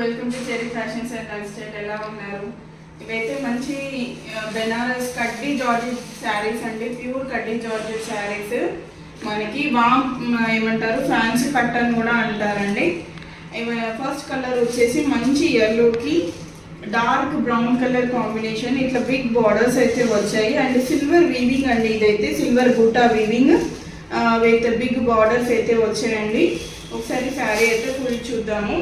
Welcome to cherry fashions and life style. ఎలా ఉన్నారు? ఇవైతే మంచి బెనారస్ కడ్డీ జార్జెట్ శారీస్ అండి, ప్యూర్ కడ్డీ జార్జెట్ శారీస్. మనకి ఏమంటారు ఫ్యాన్సీ కట్ అని కూడా అంటారండి. ఫస్ట్ కలర్ వచ్చేసి మంచి ఎల్లోకి డార్క్ బ్రౌన్ కలర్ కాంబినేషన్, ఇట్లా బిగ్ బార్డర్స్ అయితే వచ్చాయి అండ్ సిల్వర్ వీవింగ్ అండి. ఇదైతే సిల్వర్ బూటా వీవింగ్ విత్ బిగ్ బార్డర్స్ అయితే వచ్చాయండి. ఒకసారి శారీ అయితే ఫుల్ చూద్దాము.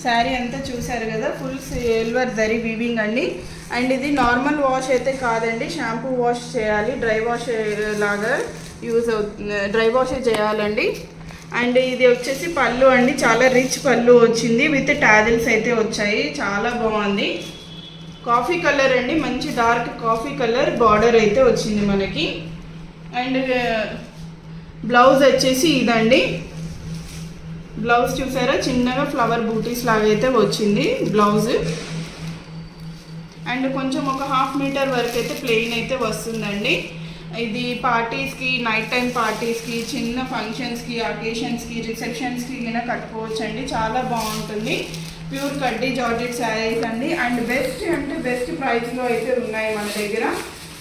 శారీ అంతా చూసారు కదా, ఫుల్ సిల్వర్ జరీ వీవింగ్ అండి. అండ్ ఇది నార్మల్ వాష్ అయితే కాదండి, షాంపూ వాష్ చేయాలి, డ్రై వాష్ లాగా యూజ్ అవుతుంది, డ్రై వాష్ చేయాలండి. అండ్ ఇది వచ్చేసి పళ్ళు అండి, చాలా రిచ్ పళ్ళు వచ్చింది విత్ టాజిల్స్ అయితే వచ్చాయి, చాలా బాగుంది. కాఫీ కలర్ అండి, మంచి డార్క్ కాఫీ కలర్ బార్డర్ అయితే వచ్చింది మనకి. అండ్ బ్లౌజ్ వచ్చేసి ఇదండి. బ్లౌజ్ చూసారా, చిన్నగా ఫ్లవర్ బూటీస్ లాగా అయితే వచ్చింది బ్లౌజ్. అండ్ కొంచెం ఒక 1/2 మీటర్ వరకు అయితే ప్లెయిన్ అయితే వస్తుందండి. ఇది పార్టీస్కి, నైట్ టైం పార్టీస్కి, చిన్న ఫంక్షన్స్కి, అకేషన్స్కి, రిసెప్షన్స్కి ఇలా కట్టుకోవచ్చండి, చాలా బాగుంటుంది. ప్యూర్ కడ్డీ జార్జెట్ శారీస్ అండి. అండ్ బెస్ట్ అంటే బెస్ట్ ప్రైస్లో అయితే ఉన్నాయి మన దగ్గర.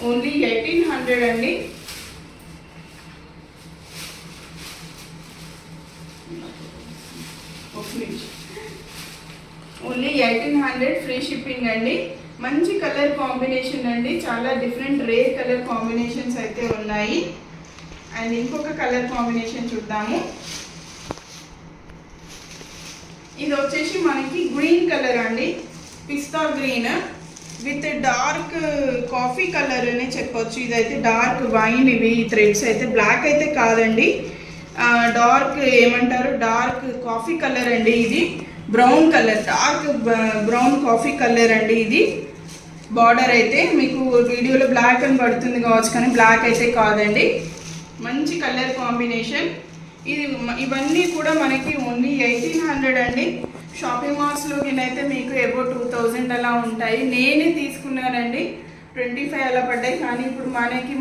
ఓన్లీ 1800 అండి. ఓన్లీ 1800, ఫ్రీ షిప్పింగ్ అండి. మంచి కలర్ కాంబినేషన్ అండి, చాలా డిఫరెంట్ రేర్ కలర్ కాంబినేషన్స్ అయితే ఉన్నాయి. అండ్ ఇంకొక కలర్ కాంబినేషన్ చూద్దాము. ఇది వచ్చేసి మనకి గ్రీన్ కలర్ అండి, pista green with dark coffee colour అనే చెప్పొచ్చు. ఇదైతే డార్క్ వైన్, ఇవి థ్రెడ్స్ అయితే బ్లాక్ అయితే కాదండి, డార్క్ ఏమంటారు డార్క్ కాఫీ కలర్ అండి. ఇది brown colour, dark brown coffee colour అండి. ఇది బార్డర్ అయితే మీకు వీడియోలో బ్లాక్ అని పడుతుంది కావచ్చు, కానీ బ్లాక్ అయితే కాదండి, మంచి కలర్ కాంబినేషన్. ఇవన్నీ కూడా మనకి ఓన్లీ 1800 అండి. షాపింగ్ మాల్స్లోకినైతే మీకు అబౌట్ 2000 అలా ఉంటాయి. నేనే తీసుకున్నానండి, 25 అలా పడ్డాయి. కానీ ఇప్పుడు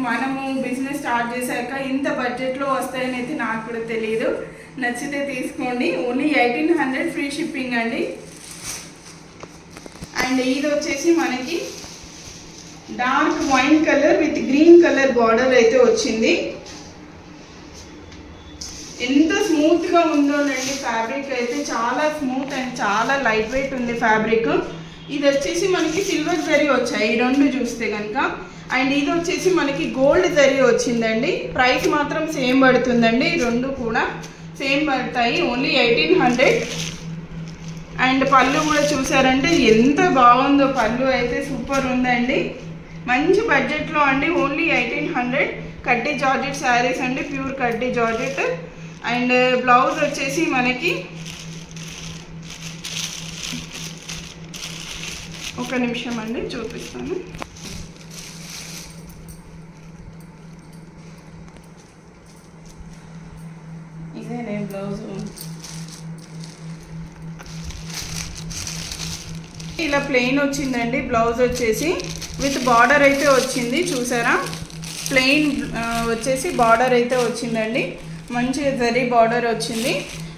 మనము బిజినెస్ స్టార్ట్ చేశాక ఇంత బడ్జెట్లో వస్తాయని అయితే నాకు కూడా తెలియదు. నచ్చితే తీసుకోండి. ఓన్లీ 1800, ఫ్రీ షిప్పింగ్ అండి. అండ్ ఇది వచ్చేసి మనకి dark wine colour with green colour border అయితే వచ్చింది. ఎంత స్మూత్గా ఉందోనండి, ఫ్యాబ్రిక్ అయితే చాలా స్మూత్ అండ్ చాలా లైట్ వెయిట్ ఉంది ఫ్యాబ్రిక్. ఇది వచ్చేసి మనకి సిల్వర్ జరీ వచ్చాయి ఈ రెండు చూస్తే కనుక. అండ్ ఇది వచ్చేసి మనకి గోల్డ్ జరీ వచ్చిందండి. ప్రైస్ మాత్రం సేమ్ పడుతుందండి, రెండు కూడా సేమ్ పడతాయి. ఓన్లీ 1800. అండ్ పళ్ళు కూడా చూసారంటే ఎంత బాగుందో, పళ్ళు అయితే సూపర్ ఉందండి. మంచి బడ్జెట్లో అండి, ఓన్లీ 1800. కడ్డీ జార్జెట్ శారీస్ అండి, ప్యూర్ కడ్డీ జార్జెట్. అండ్ బ్లౌజ్ వచ్చేసి మనకి ఒక నిమిషం అండి చూపిస్తాను. ఇదే నేను బ్లౌజ్ ఇలా ప్లెయిన్ వచ్చిందండి. బ్లౌజ్ వచ్చేసి విత్ బార్డర్ అయితే వచ్చింది, చూసారా, ప్లెయిన్ వచ్చేసి బార్డర్ అయితే వచ్చిందండి. మంచి జరీ బార్డర్ వచ్చింది.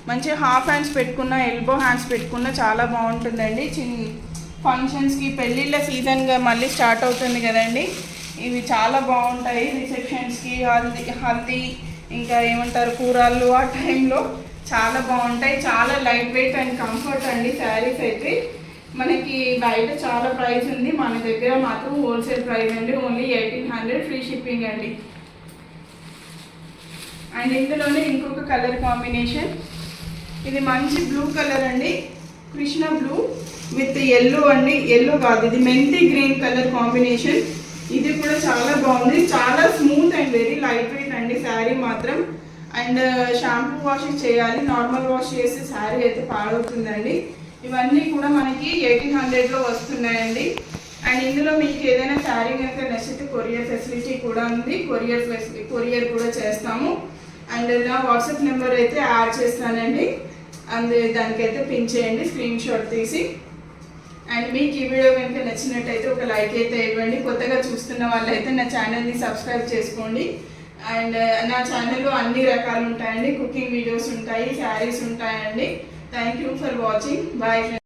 మంచి హాఫ్ హ్యాండ్స్ పెట్టుకున్న, ఎల్బో హ్యాండ్స్ పెట్టుకున్న చాలా బాగుంటుందండి. ఫంక్షన్స్కి, పెళ్ళిళ్ళ సీజన్గా మళ్ళీ స్టార్ట్ అవుతుంది కదండి, ఇవి చాలా బాగుంటాయి. రిసెప్షన్స్కి, హల్దీ ఇంకా ఏమంటారు కూరళ్ళు, ఆ టైంలో చాలా బాగుంటాయి. చాలా లైట్ వెయిట్ అండ్ కంఫర్ట్ అండి శారీస్ అయితే. మనకి బయట చాలా ప్రైస్ ఉంది, మన దగ్గర మాత్రం హోల్సేల్ ప్రైస్ అండి. ఓన్లీ 1800, ఫ్రీ షిప్పింగ్ అండి. అండ్ ఇందులోనే ఇంకొక కలర్ కాంబినేషన్, ఇది మంచి బ్లూ కలర్ అండి, కృష్ణ బ్లూ విత్ ఎల్లో అండి. ఎల్లో కాదు, ఇది మెంతి గ్రీన్ కలర్ కాంబినేషన్. ఇది కూడా చాలా బాగుంది, చాలా smooth and very light weight అండి శారీ మాత్రం. అండ్ షాంపూ వాష్ చేయాలి, నార్మల్ వాష్ చేస్తే శారీ అయితే పాడవుతుందండి. ఇవన్నీ కూడా మనకి 1800లో వస్తున్నాయండి. అండ్ ఇందులో మీకు ఏదైనా శారీ కనుక నచ్చితే కొరియర్ ఫెసిలిటీ కూడా ఉంది, కొరియర్ కూడా చేస్తాము. అండ్ నా వాట్సాప్ నెంబర్ అయితే యాడ్ చేస్తానండి, దానికైతే పిన్ చేయండి స్క్రీన్ షాట్ తీసి. అండ్ మీకు ఈ వీడియో కనుక నచ్చినట్టయితే ఒక లైక్ అయితే ఇవ్వండి. కొత్తగా చూస్తున్న వాళ్ళైతే నా ఛానల్ని సబ్స్క్రైబ్ చేసుకోండి. అండ్ నా ఛానల్లో అన్ని రకాలు ఉంటాయండి. కుకింగ్ వీడియోస్ ఉంటాయి, శారీస్ ఉంటాయండి. Thank you for watching. Bye.